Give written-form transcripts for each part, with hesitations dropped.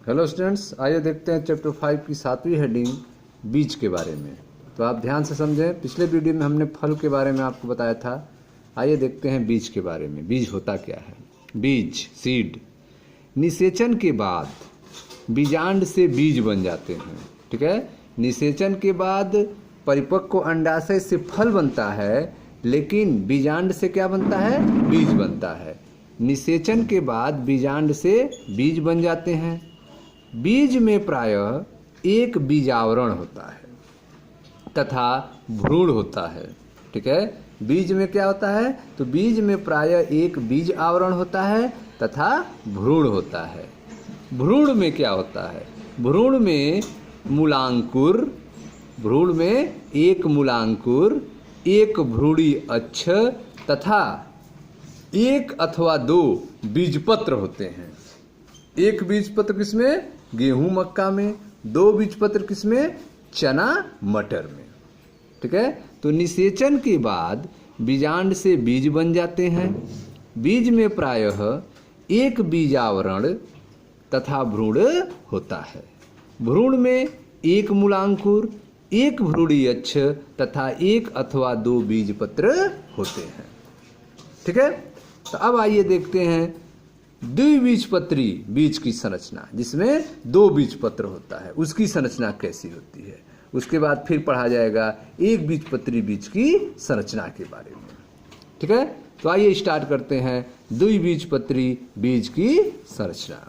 Hello students, आइए देखते हैं चैप्टर 5 की 7वीं हेडिंग बीज के बारे में। तो आप ध्यान से समझें। पिछले वीडियो में हमने फल के बारे में आपको बताया था। आइए देखते हैं बीज के बारे में। बीज होता क्या है? बीज, सीड, निषेचन के बाद बीजांड से बीज बन जाते हैं। ठीक है, निषेचन के बाद परिपक्व अंडाशय से फल बनता है, लेकिन बीजांड से क्या बनता है? बीज बनता है। निषेचन के बाद बीजांड से बीज बन जाते हैं। बीज में प्रायः एक बीजावरण होता है तथा भ्रूण होता है। ठीक है, बीज में क्या होता है? तो बीज में प्रायः एक बीज आवरण होता है तथा भ्रूण होता है। भ्रूण में क्या होता है? भ्रूण में मूलांकुर, भ्रूण में एक मूलांकुर, एक भ्रूणी अक्ष तथा एक अथवा दो बीजपत्र होते हैं। एक बीजपत्र किसमें? गेहूं मक्का में। दो बीजपत्र किसमें? चना मटर में। ठीक है, तो निषेचन के बाद बीजांड से बीज बन जाते हैं। बीज में प्रायः एक बीजावरण तथा भ्रूण होता है। भ्रूण में एक मूलांकुर, एक भ्रूणी अक्ष तथा एक अथवा दो बीजपत्र होते हैं। ठीक है, तो अब आइए देखते हैं द्विबीजपत्री बीज की संरचना, जिसमें दो बीजपत्र होता है, उसकी संरचना कैसी होती है। उसके बाद फिर पढ़ा जाएगा एक बीजपत्री बीज की संरचना के बारे में। ठीक है, तो आइए स्टार्ट करते हैं द्विबीजपत्री बीज की संरचना।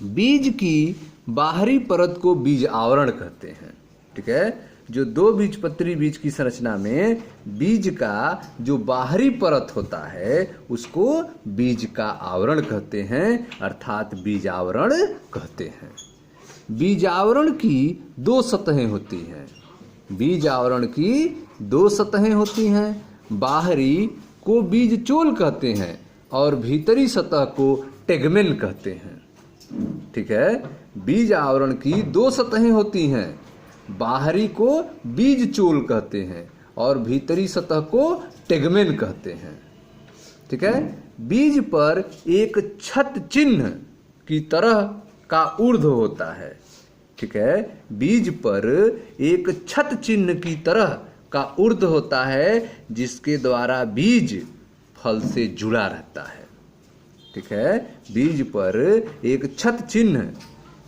बीज की बाहरी परत को बीज आवरण कहते हैं। ठीक है, जो दो बीजपत्री बीज की संरचना में बीज का जो बाहरी परत होता है उसको बीज का आवरण कहते हैं, अर्थात बीज आवरण कहते हैं। बीज आवरण की दो सतहें होती हैं। बीज आवरण की दो सतहें होती हैं। बाहरी को बीज चोल कहते हैं और भीतरी सतह को टेगमेन कहते हैं। ठीक है, बीज आवरण की दो सतहें होती हैं। बाहरी को बीज चोल कहते हैं और भीतरी सतह को टेगमेन कहते हैं। ठीक है, बीज पर एक छत चिन्ह की तरह का ऊर्ध्व होता है। ठीक है, बीज पर एक छत चिन्ह की तरह का ऊर्ध्व होता है, जिसके द्वारा बीज फल से जुड़ा रहता है। ठीक है, बीज पर एक छत चिन्ह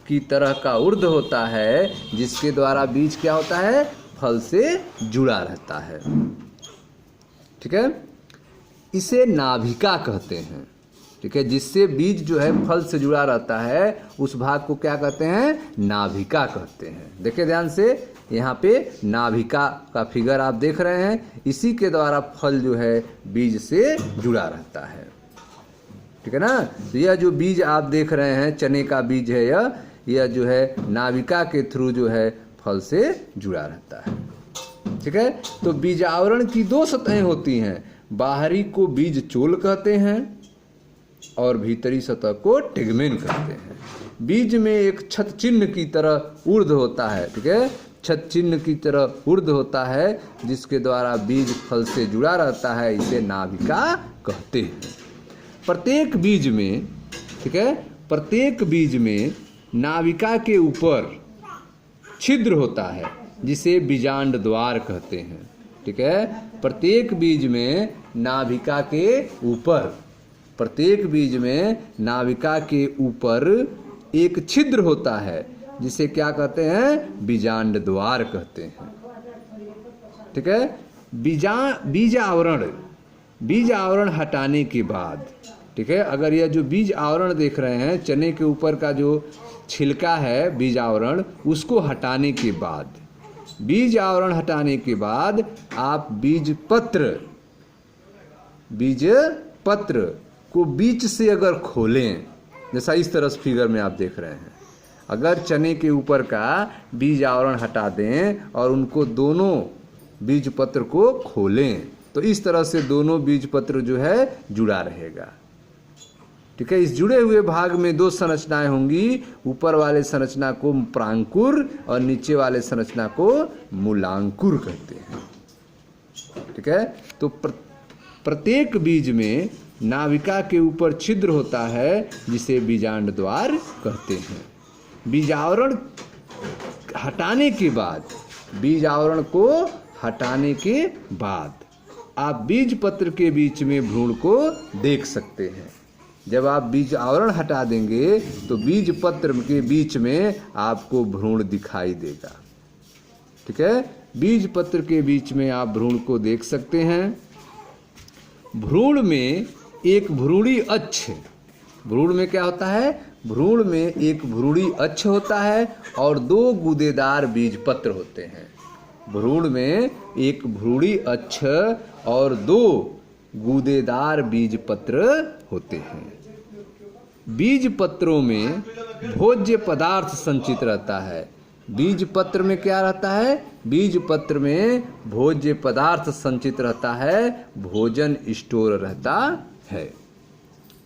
की तरह का ऊर्ध्व होता है, जिसके द्वारा बीज क्या होता है? फल से जुड़ा रहता है। ठीक है, इसे नाभिका कहते हैं। ठीक है, जिससे बीज जो है फल से जुड़ा रहता है उस भाग को क्या कहते हैं? नाभिका कहते हैं। देखिए ध्यान से, यहाँ पे नाभिका का फिगर आप देख रहे हैं। इसी के द्वारा फल जो है बीज से जुड़ा रहता है। ठीक है ना, तो यह जो बीज आप देख रहे हैं, चने का बीज है, यह जो है नाभिका के थ्रू जो है फल से जुड़ा रहता है। ठीक है, तो बीज आवरण की दो सतहें होती हैं। बाहरी को बीज चोल कहते हैं और भीतरी सतह को टेगमेन कहते हैं। बीज में एक छत चिन्ह की तरह ऊर्ध्व होता है। ठीक है, छत चिन्ह की तरह ऊर्ध्व होता है, जिसके द्वारा बीज फल से जुड़ा रहता है। इसे नाभिका कहते हैं। प्रत्येक बीज में, ठीक है, प्रत्येक बीज में नाभिका के ऊपर छिद्र होता है, जिसे बीजांड द्वार कहते हैं। ठीक है, प्रत्येक बीज में नाभिका के ऊपर, प्रत्येक बीज में नाभिका के ऊपर एक छिद्र होता है, जिसे क्या कहते हैं? बीजांड द्वार कहते हैं। ठीक है, बीज आवरण हटाने के बाद, ठीक है, अगर यह जो बीज आवरण देख रहे हैं, चने के ऊपर का जो छिलका है बीज आवरण, उसको हटाने के बाद, बीज आवरण हटाने के बाद आप बीज पत्र को बीच से अगर खोलें, जैसा इस तरह फिगर में आप देख रहे हैं, अगर चने के ऊपर का बीज आवरण हटा दें और उनको दोनों बीज पत्र को खोलें, तो इस तरह से दोनों बीज पत्र जो है जुड़ा रहेगा। ठीक है, इस जुड़े हुए भाग में दो संरचनाएं होंगी। ऊपर वाले संरचना को प्रांकुर और नीचे वाले संरचना को मूलांकुर कहते हैं। ठीक है, तो प्रत्येक बीज में नाविका के ऊपर छिद्र होता है जिसे बीजांड द्वार कहते हैं। बीज आवरण हटाने के बाद, बीज आवरण को हटाने के बाद आप बीज पत्र के बीच में भ्रूण को देख सकते हैं। जब आप बीज आवरण हटा देंगे तो बीज पत्र के बीच में आपको भ्रूण दिखाई देगा। ठीक है, बीज पत्र के बीच में आप भ्रूण को देख सकते हैं। भ्रूण में एक भ्रूणी अक्ष, भ्रूण में क्या होता है, भ्रूण में एक भ्रूणी अक्ष होता है और 2 गूदेदार बीज पत्र होते हैं। भ्रूण में एक भ्रूणी अक्ष और 2 गूदेदार बीज पत्र होते हैं। बीज पत्रों में भोज्य पदार्थ संचित रहता है। बीज पत्र में क्या रहता है, बीज पत्र में भोज्य पदार्थ संचित रहता है, भोजन स्टोर रहता है।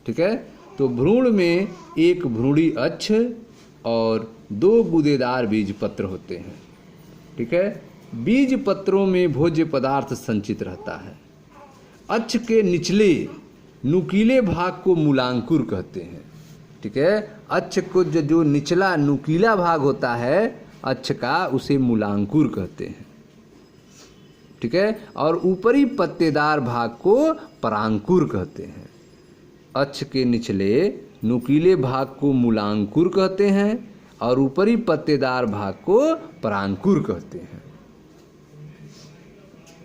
ठीक है, तो भ्रूण में एक भ्रूणी अक्ष और 2 गूदेदार बीज पत्र होते हैं। ठीक है, बीज पत्रों में भोज्य पदार्थ संचित रहता है। अक्ष के निचले नुकीले भाग को मूलांकुर कहते हैं। ठीक है, अक्ष को जो निचला नुकीला भाग होता है अक्ष का, उसे मूलांकुर कहते हैं। ठीक है, और ऊपरी पत्तेदार भाग को परांकुर कहते हैं। अक्ष के निचले नुकीले भाग को मूलांकुर कहते हैं और ऊपरी पत्तेदार भाग को परांकुर कहते हैं।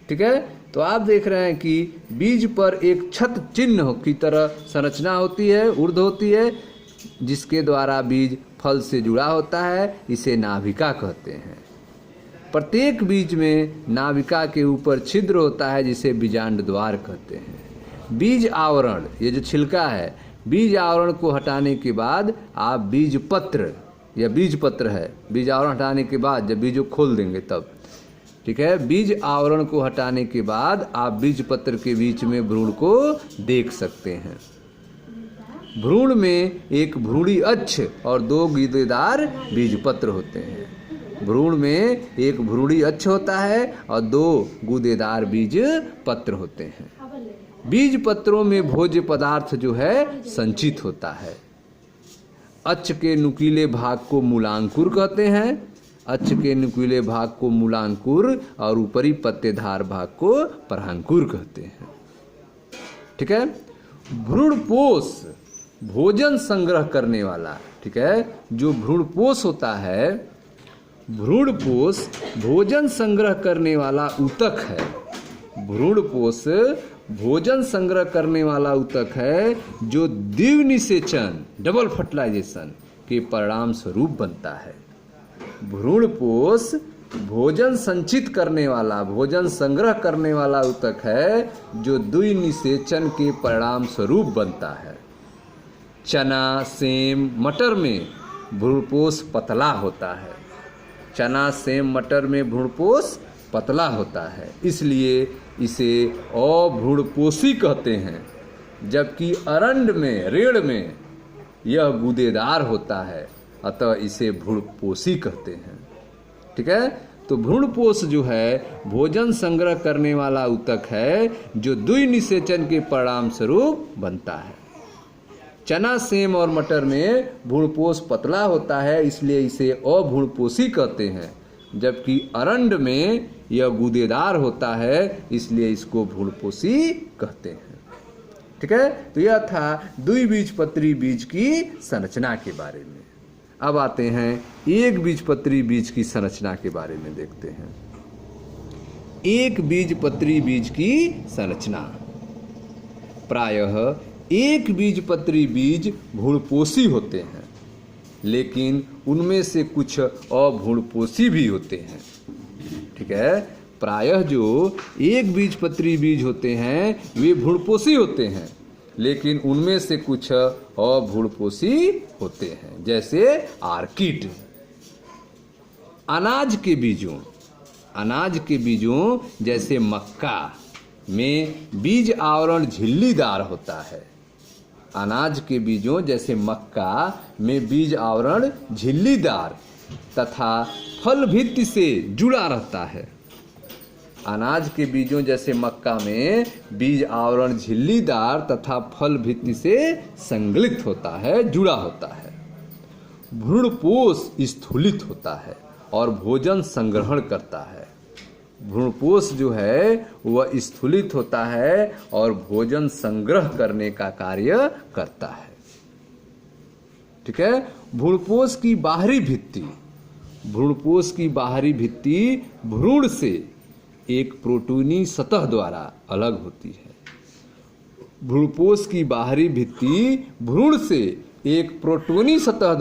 ठीक है, तो आप देख रहे हैं कि बीज पर एक छत चिन्ह की तरह संरचना होती है, ऊर्ध होती है, जिसके द्वारा बीज फल से जुड़ा होता है, इसे नाभिका कहते हैं। प्रत्येक बीज में नाभिका के ऊपर छिद्र होता है जिसे बीजांड द्वार कहते हैं। बीज आवरण, ये जो छिलका है, बीज आवरण को हटाने के बाद आप बीज पत्र, या बीज पत्र है, बीज आवरण हटाने के बाद जब बीज को खोल देंगे तब, ठीक है, बीज आवरण को हटाने के बाद आप बीज पत्र के बीच में भ्रूण को देख सकते हैं। भ्रूण में एक भ्रूणी अक्ष और 2 गूदेदार बीज पत्र होते हैं। भ्रूण में एक भ्रूणी अक्ष होता है और 2 गूदेदार बीज पत्र होते हैं। बीज पत्रों में भोज्य पदार्थ जो है संचित होता है। अक्ष के नुकीले भाग को मूलांकुर कहते हैं, अक्ष के नुकीले भाग को मूलांकुर और ऊपरी पत्तेदार भाग को परांकुर कहते हैं। ठीक है, भ्रूणपोष भोजन संग्रह करने वाला, ठीक है, जो भ्रूणपोष होता है, भ्रूणपोष भोजन संग्रह करने वाला ऊतक है। भ्रूणपोष भोजन संग्रह करने वाला ऊतक है जो द्विनिषेचन, डबल फर्टिलाइजेशन के परिणाम स्वरूप बनता है। भ्रूणपोष भोजन संचित करने वाला, भोजन संग्रह करने वाला ऊतक है जो द्विनिषेचन के परिणाम स्वरूप बनता है। चना, सेम, मटर में भ्रूणपोष पतला होता है। चना, सेम, मटर में भ्रूणपोष पतला होता है, इसलिए इसे अभ्रूणपोषी कहते हैं। जबकि अरंड में, रेड़ में यह गूदेदार होता है, अतः इसे भ्रूणपोषी कहते हैं। ठीक है, तो भ्रूणपोष जो है भोजन संग्रह करने वाला ऊतक है जो द्विनिषेचन के परिणाम स्वरूप बनता है। चना, सेम और मटर में भ्रूणपोष पतला होता है, इसलिए इसे अभ्रूणपोषी कहते हैं। जबकि अरंड में यह गूदेदार होता है, इसलिए इसको भ्रूणपोषी कहते हैं। ठीक है, तो यह था द्विबीजपत्री बीज की संरचना के बारे में। अब आते हैं एक बीजपत्री बीज की संरचना के बारे में देखते हैं। एक बीजपत्री बीज की संरचना। प्रायः एक बीजपत्री बीज भ्रूणपोषी होते हैं, लेकिन उनमें से कुछ अभ्रूणपोषी भी होते हैं। ठीक है, प्रायः जो एक बीजपत्री बीज होते हैं वे भ्रूणपोषी होते हैं, लेकिन उनमें से कुछ अभ्रूणपोषी होते हैं, जैसे आर्किड। अनाज के बीजों जैसे मक्का में बीज आवरण झिल्लीदार होता है। अनाज के बीजों जैसे मक्का में बीज आवरण झिल्लीदार तथा फल भित्ति से जुड़ा रहता है। अनाज के बीजों जैसे मक्का में बीज आवरण झिल्लीदार तथा फल भित्ति से संगलित होता है, जुड़ा होता है। भ्रूणपोष स्थूलित होता है और भोजन संग्रहण करता है। भ्रूणपोष जो है वह स्थूलित होता है और भोजन संग्रह करने का कार्य करता है। ठीक है। भ्रूणपोष की बाहरी भित्ति, भ्रूणपोष की बाहरी भित्ति भ्रूण से एक प्रोटीनी सतह द्वारा अलग होती है। भ्रूणपोष की बाहरी भित्ति भ्रूण से एक प्रोटीनी सतह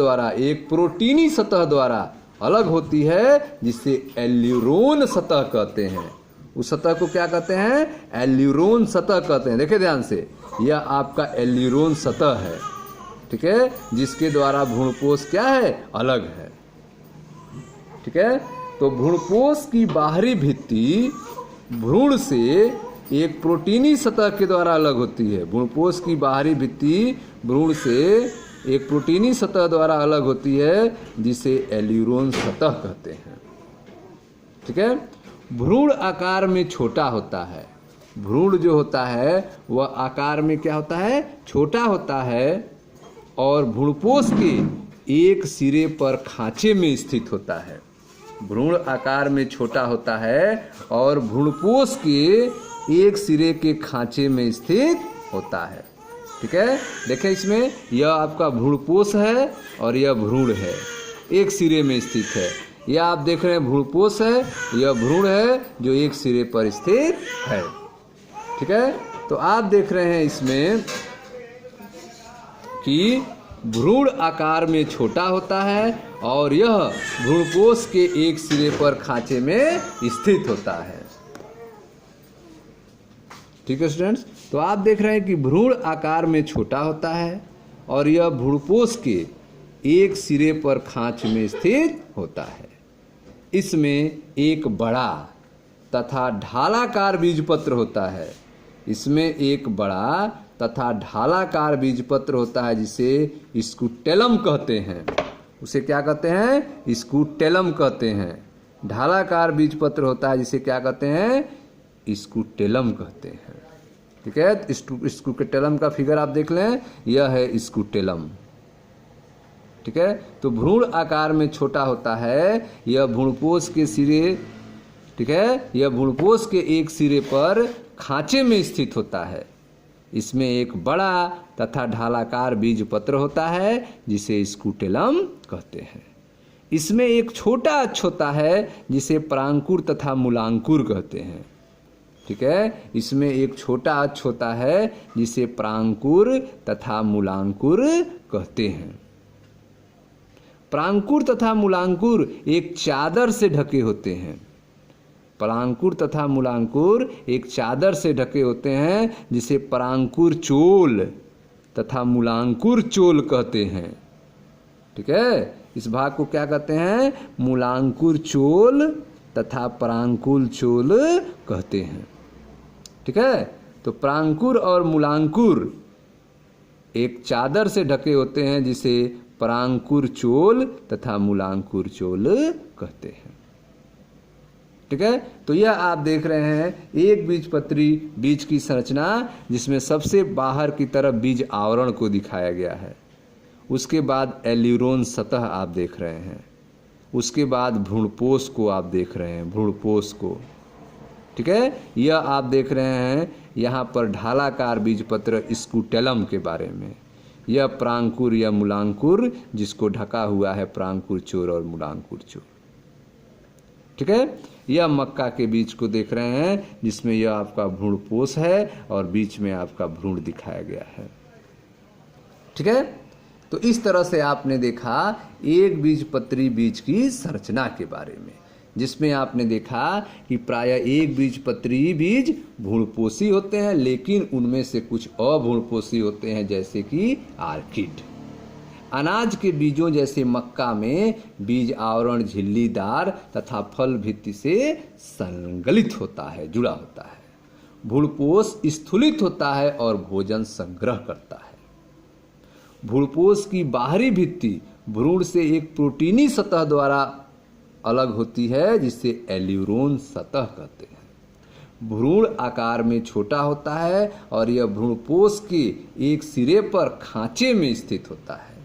द्वारा अलग होती है, जिसे एल्यूरोन सतह कहते हैं। उस सतह को क्या कहते हैं? एल्यूरोन सतह कहते हैं। देखिए ध्यान से, यह आपका एल्यूरोन सतह है, ठीक है, जिसके द्वारा भ्रूणपोष क्या है? अलग है। ठीक है। तो भ्रूणपोष की बाहरी भित्ति भ्रूण से एक प्रोटीनी सतह के द्वारा अलग होती है। भ्रूणपोष की बाहरी भित्ति भ्रूण से एक प्रोटीनी सतह द्वारा अलग होती है, जिसे एल्यूरोन सतह कहते हैं। ठीक है। भ्रूण आकार में छोटा होता है। भ्रूण जो होता है वह आकार में क्या होता है? छोटा होता है और भ्रूणपोष के एक सिरे पर खांचे में स्थित होता है। भ्रूण आकार में छोटा होता है और भ्रूणपोष के एक सिरे के खांचे में स्थित होता है। ठीक है। देखें, इसमें यह आपका भ्रूणपोष है और यह भ्रूण है, एक सिरे में स्थित है। यह आप देख रहे हैं भ्रूणपोष है, यह भ्रूण है जो एक सिरे पर स्थित है। ठीक है। तो आप देख रहे हैं इसमें कि भ्रूण आकार में छोटा होता है और यह भ्रूणपोष के एक सिरे पर खांचे में स्थित होता है। ठीक है स्टूडेंट्स। तो आप देख रहे हैं कि भ्रूण आकार में छोटा होता है और यह भ्रूणपोष के एक सिरे पर खांच में स्थित होता है। इसमें एक बड़ा तथा ढालाकार बीजपत्र होता है। इसमें एक बड़ा तथा ढालाकार बीजपत्र होता है, जिसे स्कूटेलम कहते हैं। उसे क्या कहते हैं? स्कूटेलम कहते हैं। ढालाकार बीजपत्र होता है जिसे क्या कहते हैं? स्कूटेलम कहते हैं। ठीक है। स्कूटेलम का फिगर आप देख लें, यह है स्कूटेलम। ठीक है। तो भ्रूण आकार में छोटा होता है, यह भ्रूणपोष के सिरे, ठीक है, यह भ्रूणपोष के एक सिरे पर खांचे में स्थित होता है। इसमें एक बड़ा तथा ढालाकार बीजपत्र होता है जिसे स्कूटेलम कहते हैं। इसमें एक छोटा अक्ष होता है जिसे परांकुर तथा मूलांकुर कहते हैं। ठीक है। इसमें एक छोटा अक्ष होता है जिसे परांकुर तथा मूलांकुर कहते हैं। परांकुर तथा मूलांकुर एक चादर से ढके होते हैं। परांकुर तथा मूलांकुर एक चादर से ढके होते हैं, जिसे परांकुर चोल तथा मूलांकुर चोल कहते हैं। ठीक है। इस भाग को क्या कहते हैं? मूलांकुर चोल तथा परांकुर चोल कहते हैं। ठीक है। तो परांकुर और मूलांकुर एक चादर से ढके होते हैं, जिसे परांकुर चोल तथा मूलांकुर चोल कहते हैं। ठीक है। तो यह आप देख रहे हैं एक बीजपत्री बीज की संरचना, जिसमें सबसे बाहर की तरफ बीज आवरण को दिखाया गया है। उसके बाद एल्यूरोन सतह आप देख रहे हैं। उसके बाद भ्रूणपोष को आप देख रहे हैं, भ्रूणपोष को। ठीक है। यह आप देख रहे हैं यहाँ पर ढालाकार बीजपत्र स्कूटेलम के बारे में। यह परांकुर या मूलांकुर, जिसको ढका हुआ है परांकुर चोर और मूलांकुर चोर। ठीक है। यह मक्का के बीज को देख रहे हैं, जिसमें यह आपका भ्रूणपोष है और बीच में आपका भ्रूण दिखाया गया है। ठीक है। तो इस तरह से आपने देखा एक बीजपत्री बीज की संरचना के बारे में, जिसमें आपने देखा कि प्रायः एक बीजपत्री बीज भ्रूणपोषी होते हैं, लेकिन उनमें से कुछ अभ्रूणपोषी होते हैं, जैसे कि आर्किड। अनाज के बीजों जैसे मक्का में बीज आवरण झिल्लीदार तथा फल भित्ति से संगलित होता है, जुड़ा होता है। भ्रूणपोष स्थूलित होता है और भोजन संग्रह करता है। भ्रूणपोष की बाहरी भित्ति भ्रूण से एक प्रोटीनी सतह द्वारा अलग होती है, जिसे एल्यूरोन सतह कहते हैं। भ्रूण आकार में छोटा होता है और यह भ्रूणपोष के एक सिरे पर खांचे में स्थित होता है।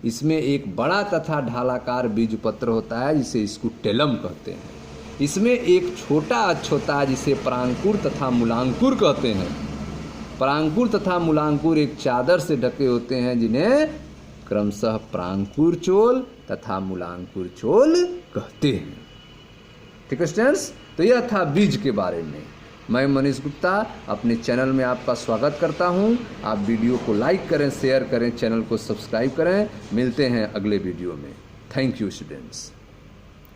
इसमें एक बड़ा तथा ढालाकार बीजपत्र होता है जिसे स्कूटेलम कहते हैं। इसमें एक छोटा अक्ष होता है जिसे परांकुर तथा मूलांकुर कहते हैं। परांकुर तथा मूलांकुर एक चादर से ढके होते हैं जिन्हें क्रमशः परांकुर चोल तथा मूलांकुर चोल कहते हैं। ठीक है स्टूडेंट्स, तो यह था बीज के बारे में। मैं मनीष गुप्ता अपने चैनल में आपका स्वागत करता हूं। आप वीडियो को लाइक करें, शेयर करें, चैनल को सब्सक्राइब करें। मिलते हैं अगले वीडियो में। Thank you students.